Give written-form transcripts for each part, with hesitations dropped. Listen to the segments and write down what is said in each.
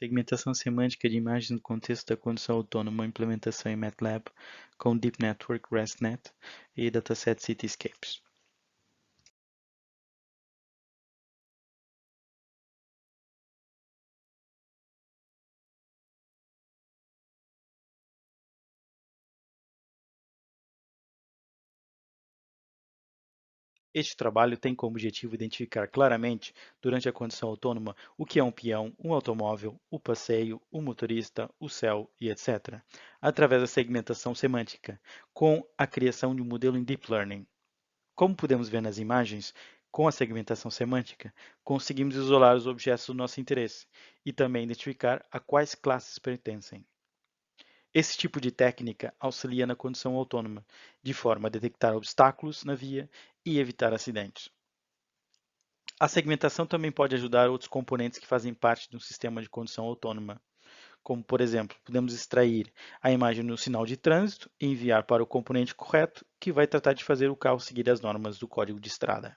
Segmentação semântica de imagens no contexto da condução autônoma, implementação em MATLAB com Deep Network ResNet e dataset Cityscapes. Este trabalho tem como objetivo identificar claramente, durante a condução autônoma, o que é um peão, um automóvel, o passeio, o motorista, o céu e etc., através da segmentação semântica, com a criação de um modelo em Deep Learning. Como podemos ver nas imagens, com a segmentação semântica, conseguimos isolar os objetos do nosso interesse e também identificar a quais classes pertencem. Esse tipo de técnica auxilia na condução autônoma, de forma a detectar obstáculos na via e evitar acidentes. A segmentação também pode ajudar outros componentes que fazem parte de um sistema de condução autônoma, como, por exemplo, podemos extrair a imagem no sinal de trânsito e enviar para o componente correto, que vai tratar de fazer o carro seguir as normas do código de estrada.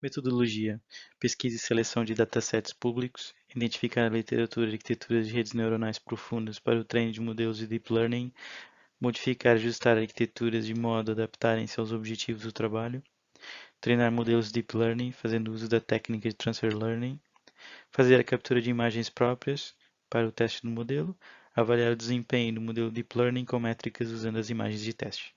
Metodologia: pesquisa e seleção de datasets públicos, identificar a literatura de arquiteturas de redes neuronais profundas para o treino de modelos de deep learning, modificar e ajustar arquiteturas de modo a adaptarem-se aos objetivos do trabalho, treinar modelos de deep learning fazendo uso da técnica de transfer learning, fazer a captura de imagens próprias para o teste do modelo, avaliar o desempenho do modelo deep learning com métricas usando as imagens de teste.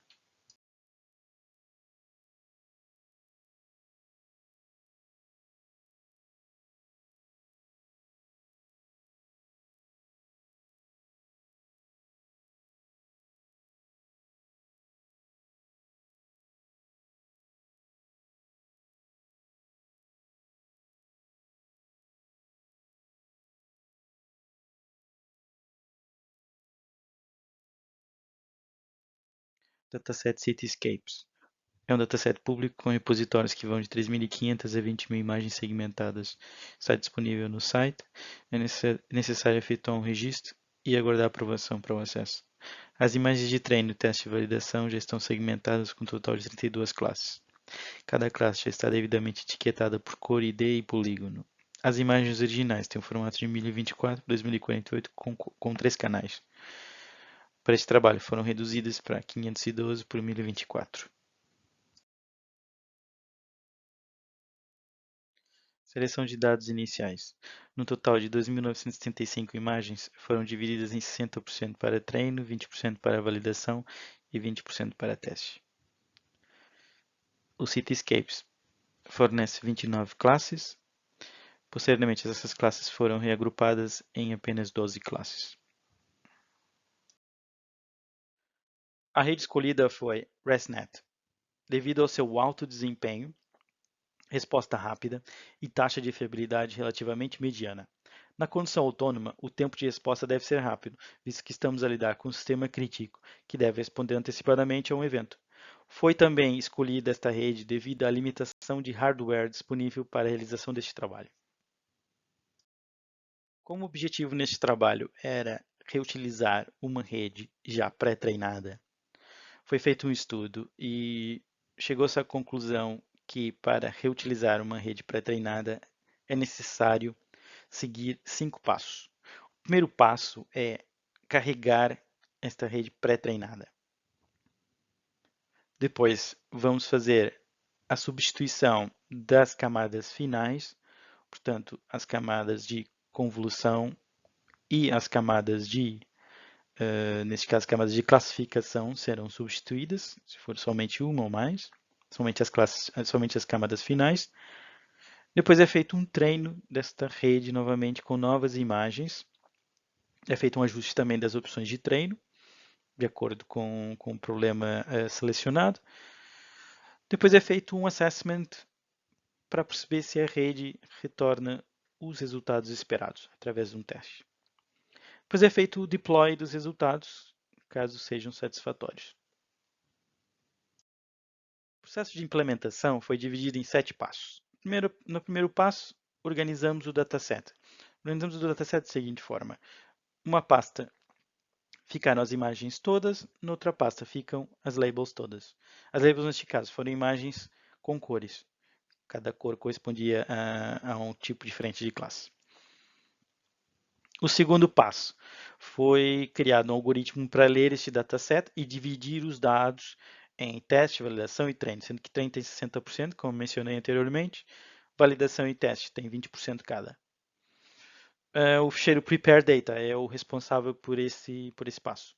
Dataset Cityscapes é um dataset público com repositórios que vão de 3.500 a 20.000 imagens segmentadas. Está disponível no site. É necessário efetuar um registro e aguardar aprovação para o acesso. As imagens de treino, teste e validação já estão segmentadas com um total de 32 classes. Cada classe já está devidamente etiquetada por cor, ID e polígono. As imagens originais têm o formato de 1024 por 2048 com 3 canais. Para este trabalho foram reduzidas para 512 por 1024. Seleção de dados iniciais. No total de 2.975 imagens, foram divididas em 60% para treino, 20% para validação e 20% para teste. O Cityscapes fornece 29 classes. Posteriormente, essas classes foram reagrupadas em apenas 12 classes. A rede escolhida foi ResNet, devido ao seu alto desempenho, resposta rápida e taxa de fiabilidade relativamente mediana. Na condução autônoma, o tempo de resposta deve ser rápido, visto que estamos a lidar com um sistema crítico, que deve responder antecipadamente a um evento. Foi também escolhida esta rede devido à limitação de hardware disponível para a realização deste trabalho. Como o objetivo neste trabalho era reutilizar uma rede já pré-treinada, foi feito um estudo e chegou-se à conclusão que para reutilizar uma rede pré-treinada é necessário seguir 5 passos. O primeiro passo é carregar esta rede pré-treinada. Depois vamos fazer a substituição das camadas finais, portanto, as camadas de convolução e as camadas de, neste caso, camadas de classificação serão substituídas, se for somente uma ou mais, somente as camadas finais. Depois é feito um treino desta rede novamente com novas imagens. É feito um ajuste também das opções de treino, de acordo com o problema selecionado. Depois é feito um assessment para perceber se a rede retorna os resultados esperados através de um teste. Depois é feito o deploy dos resultados, caso sejam satisfatórios. O processo de implementação foi dividido em 7 passos. No primeiro passo, organizamos o dataset. Organizamos o dataset da seguinte forma: uma pasta ficaram as imagens todas, na outra pasta ficam as labels todas. As labels, neste caso, foram imagens com cores. Cada cor correspondia a um tipo diferente de classe. O segundo passo foi criado um algoritmo para ler este dataset e dividir os dados em teste, validação e treino, sendo que treino tem 60%, como mencionei anteriormente, validação e teste tem 20% cada. O ficheiro prepare data é o responsável por esse passo.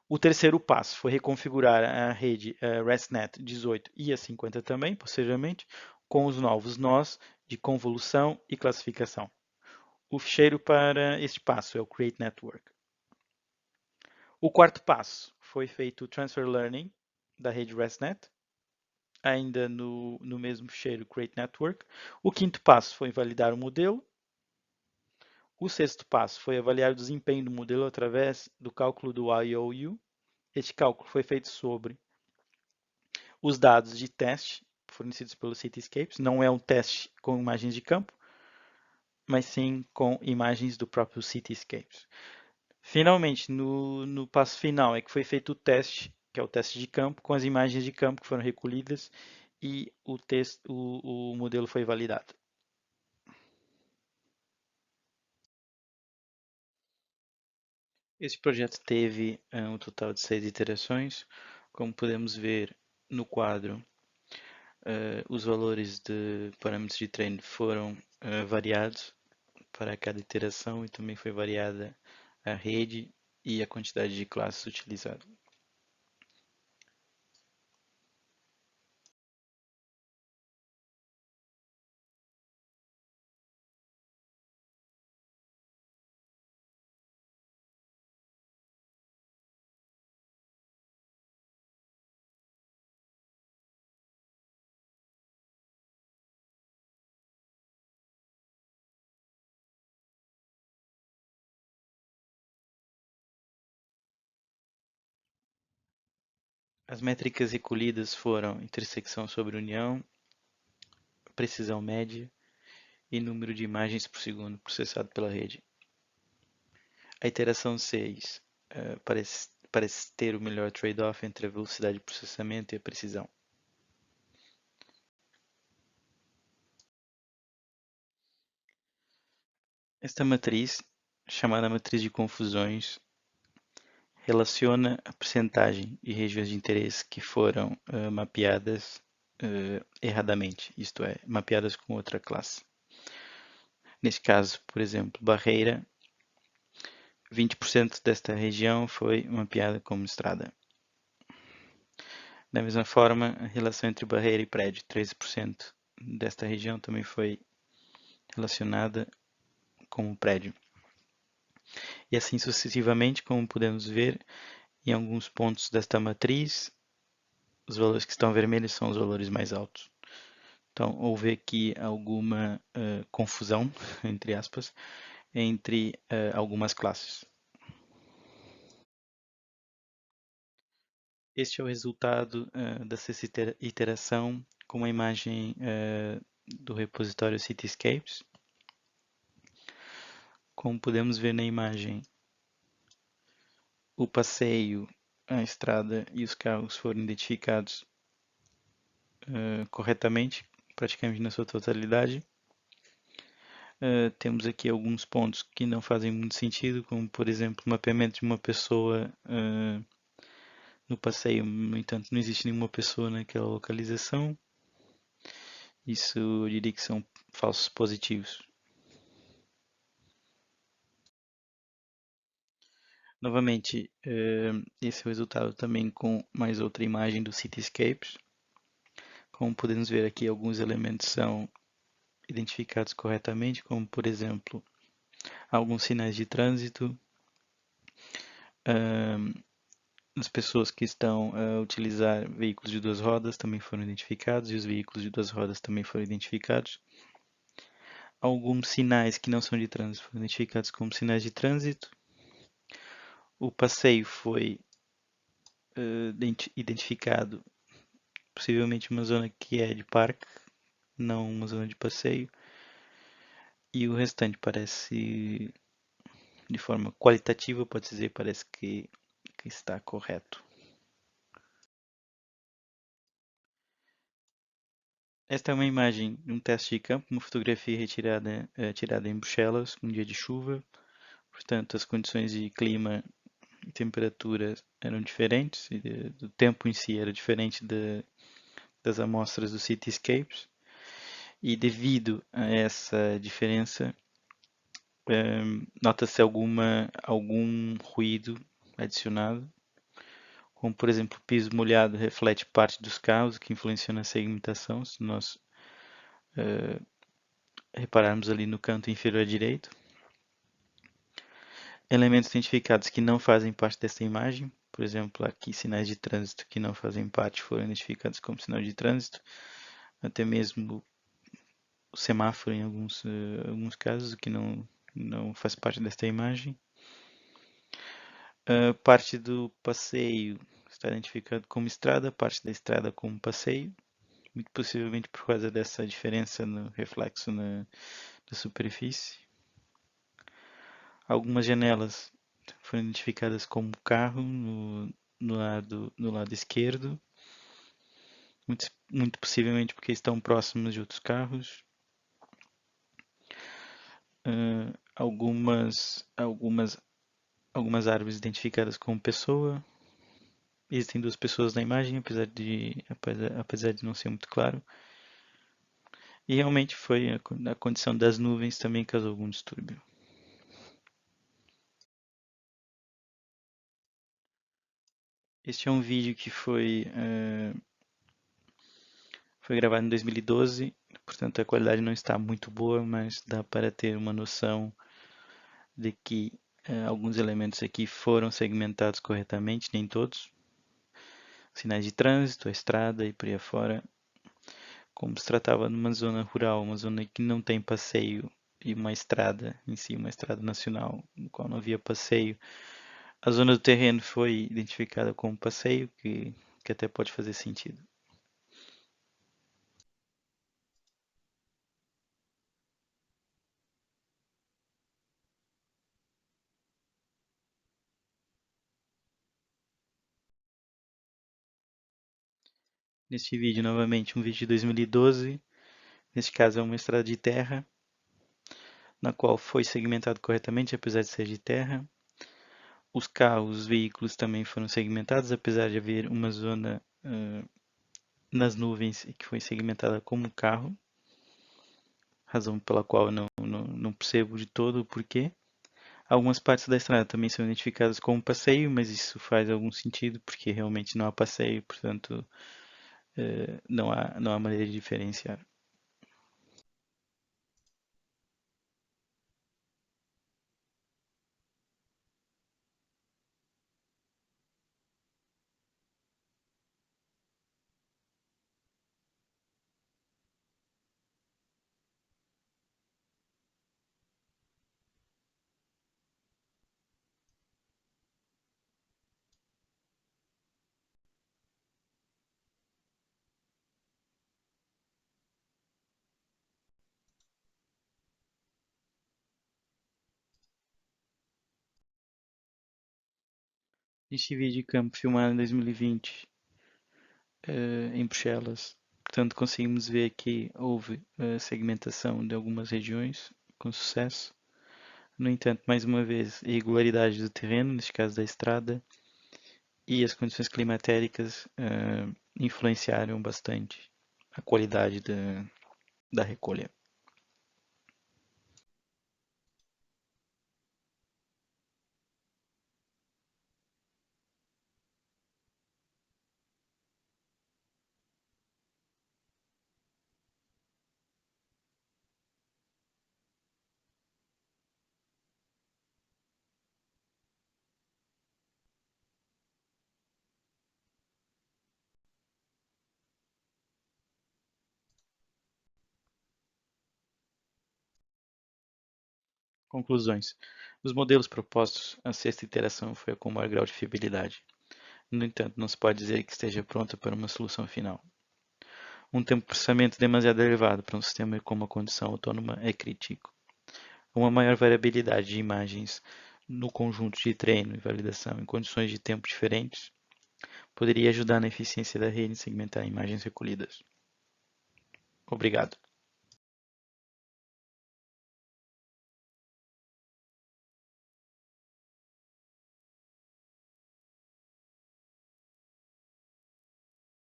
O terceiro passo foi reconfigurar a rede RESTnet 18 e a 50 também, posteriormente, com os novos nós de convolução e classificação. O ficheiro para este passo é o create network. O quarto passo foi feito o transfer learning da rede RESTnet, ainda no mesmo ficheiro create network. O quinto passo foi validar o modelo. O sexto passo foi avaliar o desempenho do modelo através do cálculo do IOU. Este cálculo foi feito sobre os dados de teste fornecidos pelo Cityscapes. Não é um teste com imagens de campo, mas sim com imagens do próprio Cityscapes. Finalmente, no passo final é que foi feito o teste, que é o teste de campo, com as imagens de campo que foram recolhidas e o modelo foi validado. Esse projeto teve um total de 6 iterações. Como podemos ver no quadro, os valores de parâmetros de treino foram variados para cada iteração e também foi variada a rede e a quantidade de classes utilizadas. As métricas recolhidas foram intersecção sobre união, precisão média e número de imagens por segundo processado pela rede. A iteração 6 parece ter o melhor trade-off entre a velocidade de processamento e a precisão. Esta matriz, chamada matriz de confusões, relaciona a percentagem de regiões de interesse que foram mapeadas erradamente, isto é, mapeadas com outra classe. Neste caso, por exemplo, barreira, 20% desta região foi mapeada como estrada. Da mesma forma, a relação entre barreira e prédio, 13% desta região também foi relacionada com o prédio. E assim sucessivamente, como podemos ver, em alguns pontos desta matriz, os valores que estão vermelhos são os valores mais altos. Então, houve aqui alguma confusão, entre aspas, entre algumas classes. Este é o resultado da sexta iteração com uma imagem do repositório Cityscapes. Como podemos ver na imagem, o passeio, a estrada e os carros foram identificados corretamente, praticamente na sua totalidade. Temos aqui alguns pontos que não fazem muito sentido, como por exemplo o mapeamento de uma pessoa no passeio, no entanto não existe nenhuma pessoa naquela localização. Isso eu diria que são falsos positivos. Novamente, esse é o resultado também com mais outra imagem do Cityscapes. Como podemos ver aqui, alguns elementos são identificados corretamente, como por exemplo, alguns sinais de trânsito, as pessoas que estão a utilizar veículos de duas rodas também foram identificados e os veículos de duas rodas também foram identificados. Alguns sinais que não são de trânsito foram identificados como sinais de trânsito. O passeio foi identificado possivelmente uma zona que é de parque, não uma zona de passeio. E o restante parece, de forma qualitativa, pode dizer, parece que está correto. Esta é uma imagem de um teste de campo, uma fotografia tirada em Bruxelas, um dia de chuva. Portanto, as condições de clima e temperatura eram diferentes, e o tempo em si era diferente das amostras do Cityscapes. E devido a essa diferença, nota-se algum ruído adicionado, como por exemplo o piso molhado reflete parte dos carros, o que influencia na segmentação, se nós repararmos ali no canto inferior direito. Elementos identificados que não fazem parte dessa imagem, por exemplo, aqui sinais de trânsito que não fazem parte foram identificados como sinal de trânsito, até mesmo o semáforo em alguns casos, que não faz parte desta imagem. Parte do passeio está identificado como estrada, parte da estrada como passeio, muito possivelmente por causa dessa diferença no reflexo na superfície. Algumas janelas foram identificadas como carro no lado esquerdo, muito possivelmente porque estão próximos de outros carros. Algumas árvores identificadas como pessoa. Existem duas pessoas na imagem, apesar de não ser muito claro. E realmente foi a condição das nuvens também causou algum distúrbio. Este é um vídeo que foi gravado em 2012, portanto a qualidade não está muito boa, mas dá para ter uma noção de que alguns elementos aqui foram segmentados corretamente, nem todos. Sinais de trânsito, a estrada e por aí afora. Como se tratava de uma zona rural, uma zona que não tem passeio e uma estrada em si, uma estrada nacional, no qual não havia passeio. A zona do terreno foi identificada como passeio, que até pode fazer sentido. Neste vídeo, novamente, um vídeo de 2012. Neste caso, é uma estrada de terra, na qual foi segmentado corretamente, apesar de ser de terra. Os carros, os veículos também foram segmentados, apesar de haver uma zona nas nuvens que foi segmentada como carro, razão pela qual eu não percebo de todo o porquê. Algumas partes da estrada também são identificadas como passeio, mas isso faz algum sentido, porque realmente não há passeio, portanto não há maneira de diferenciar. Este vídeo de campo filmado em 2020 em Bruxelas, portanto conseguimos ver que houve segmentação de algumas regiões com sucesso. No entanto, mais uma vez, irregularidades do terreno, neste caso da estrada, e as condições climatéricas influenciaram bastante a qualidade da recolha. Conclusões. Os modelos propostos, a sexta iteração foi a com maior grau de fiabilidade. No entanto, não se pode dizer que esteja pronta para uma solução final. Um tempo de processamento demasiado elevado para um sistema com uma condição autônoma é crítico. Uma maior variabilidade de imagens no conjunto de treino e validação em condições de tempo diferentes poderia ajudar na eficiência da rede em segmentar imagens recolhidas. Obrigado.